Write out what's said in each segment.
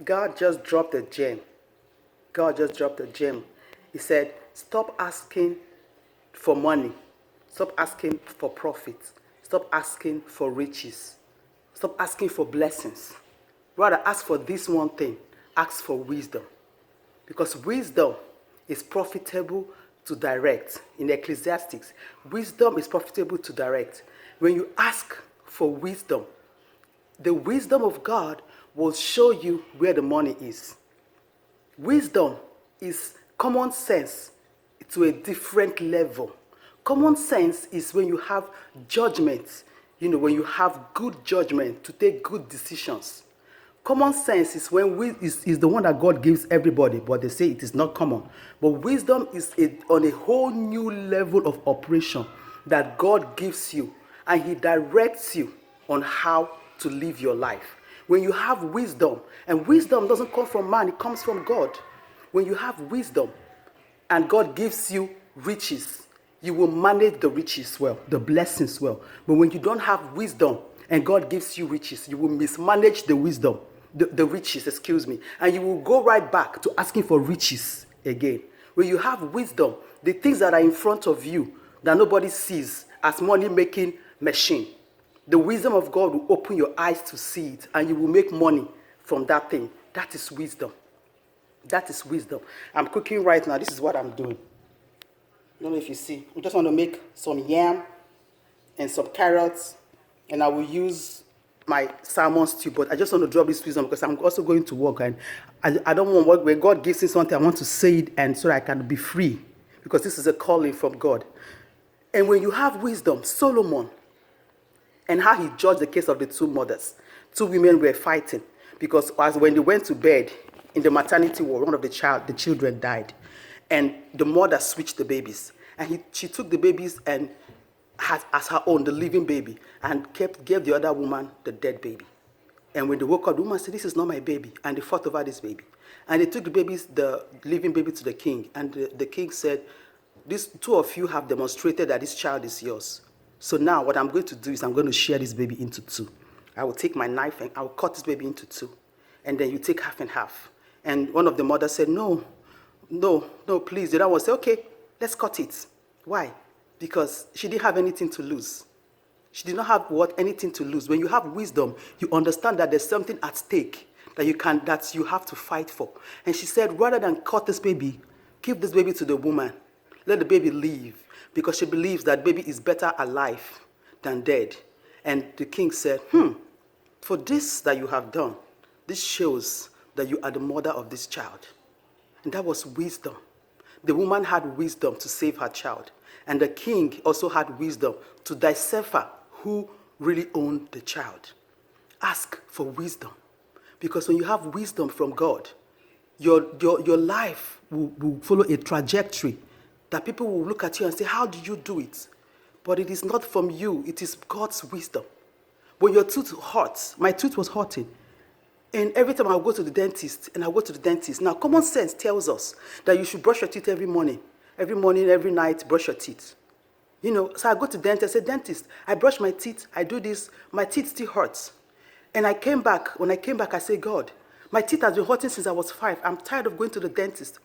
God just dropped a gem. God just dropped a gem. He said, stop asking for money. Stop asking for profit. Stop asking for riches. Stop asking for blessings. Rather, ask for this one thing. Ask for wisdom. Because wisdom is profitable to direct. In Ecclesiastics, wisdom is profitable to direct. When you ask for wisdom, the wisdom of God will show you where the money is. Wisdom is common sense to a different level. Common sense is when you have judgment, when you have good judgment to take good decisions. Common sense is is the one that God gives everybody, but they say it is not common. But wisdom is on a whole new level of operation that God gives you, and He directs you on how to live your life. When you have wisdom, and wisdom doesn't come from man, it comes from God. When you have wisdom and God gives you riches, you will manage the riches well, the blessings well. But when you don't have wisdom and God gives you riches, you will mismanage the wisdom, the riches, and you will go right back to asking for riches again. When you have wisdom, the things that are in front of you that nobody sees as money-making machine, the wisdom of God will open your eyes to see it, and you will make money from that thing. That is wisdom. That is wisdom. I'm cooking right now. This is what I'm doing. I don't know if you see. I just want to make some yam and some carrots, and I will use my salmon stew. But I just want to drop this wisdom because I'm also going to work, and I don't want work. When God gives me something, I want to say it, and so that I can be free, because this is a calling from God. And when you have wisdom, Solomon, and how he judged the case of the two mothers. Two women were fighting because when they went to bed in the maternity ward, one of the children died, and the mother switched the babies, and she took the babies and had as her own the living baby, and gave the other woman the dead baby. And when they woke up, the woman said, "This is not my baby," and they fought over this baby. And they took the living baby to the king, and the king said, "These two of you have demonstrated that this child is yours. So now what I'm going to do is I'm going to share this baby into two. I will take my knife and I will cut this baby into two. And then you take half and half." And one of the mothers said, no, please. The other one said, "Okay, let's cut it." Why? Because she didn't have anything to lose. She did not have anything to lose. When you have wisdom, you understand that there's something at stake that you have to fight for. And she said, rather than cut this baby, give this baby to the woman. Let the baby live, because she believes that baby is better alive than dead. And the king said, for this that you have done, this shows that you are the mother of this child. And that was wisdom. The woman had wisdom to save her child. And the king also had wisdom to decipher who really owned the child. Ask for wisdom. Because when you have wisdom from God, your life will follow a trajectory that people will look at you and say, "How did you do it?" But it is not from you. It is God's wisdom. When your tooth hurts, my tooth was hurting. And every time I go to the dentist, now common sense tells us that you should brush your teeth every morning, every night, brush your teeth. So I go to the dentist, I say, "Dentist, I brush my teeth, I do this, my teeth still hurts." And when I came back, I said, "God, my teeth has been hurting since I was 5. I'm tired of going to the dentist.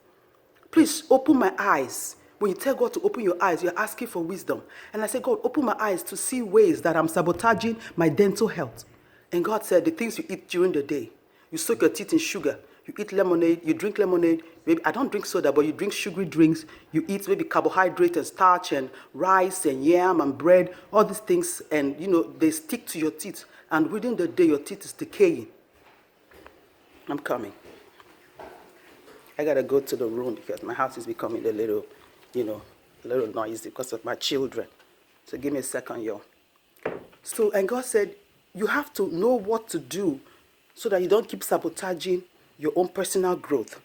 Please open my eyes." When you tell God to open your eyes, you're asking for wisdom. And I said, "God, open my eyes to see ways that I'm sabotaging my dental health." And God said, "The things you eat during the day, you soak your teeth in sugar, you eat lemonade, you drink lemonade, maybe I don't drink soda, but you drink sugary drinks, you eat maybe carbohydrate and starch and rice and yam and bread, all these things, and they stick to your teeth. And within the day, your teeth is decaying." I'm coming. I gotta go to the room because my house is becoming a little noisy because of my children. So give me a second, y'all. So, and God said, you have to know what to do so that you don't keep sabotaging your own personal growth.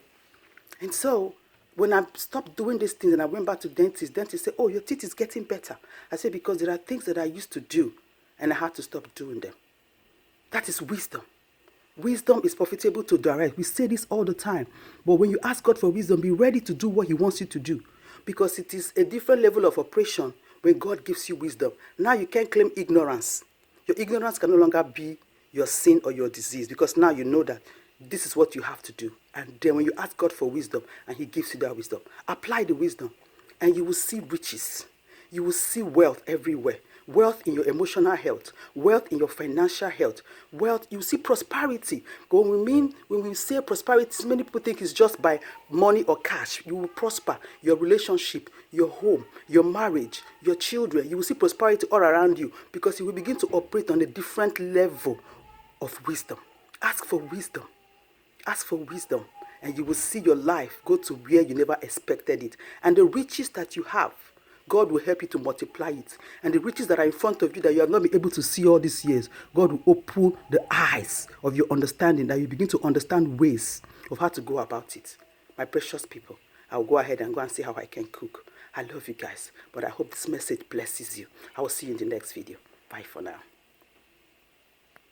And so, when I stopped doing these things and I went back to dentist said, "Oh, your teeth is getting better." I said, "Because there are things that I used to do and I had to stop doing them." That is wisdom. Wisdom is profitable to direct. We say this all the time. But when you ask God for wisdom, be ready to do what He wants you to do. Because it is a different level of operation when God gives you wisdom. Now you can't claim ignorance. Your ignorance can no longer be your sin or your disease, because now you know that This is what you have to do. And then when you ask God for wisdom and he gives you that wisdom, apply the wisdom and you will see riches. You will see wealth everywhere. Wealth in your emotional health, wealth in your financial health, wealth, you see prosperity. But when we say prosperity, many people think it's just by money or cash. You will prosper your relationship, your home, your marriage, your children. You will see prosperity all around you because you will begin to operate on a different level of wisdom. Ask for wisdom. Ask for wisdom, and you will see your life go to where you never expected it. And the riches that you have, God will help you to multiply it. And the riches that are in front of you that you have not been able to see all these years, God will open the eyes of your understanding, that you begin to understand ways of how to go about it. My precious people, I'll go ahead and go and see how I can cook. I love you guys, but I hope this message blesses you. I will see you in the next video. Bye for now.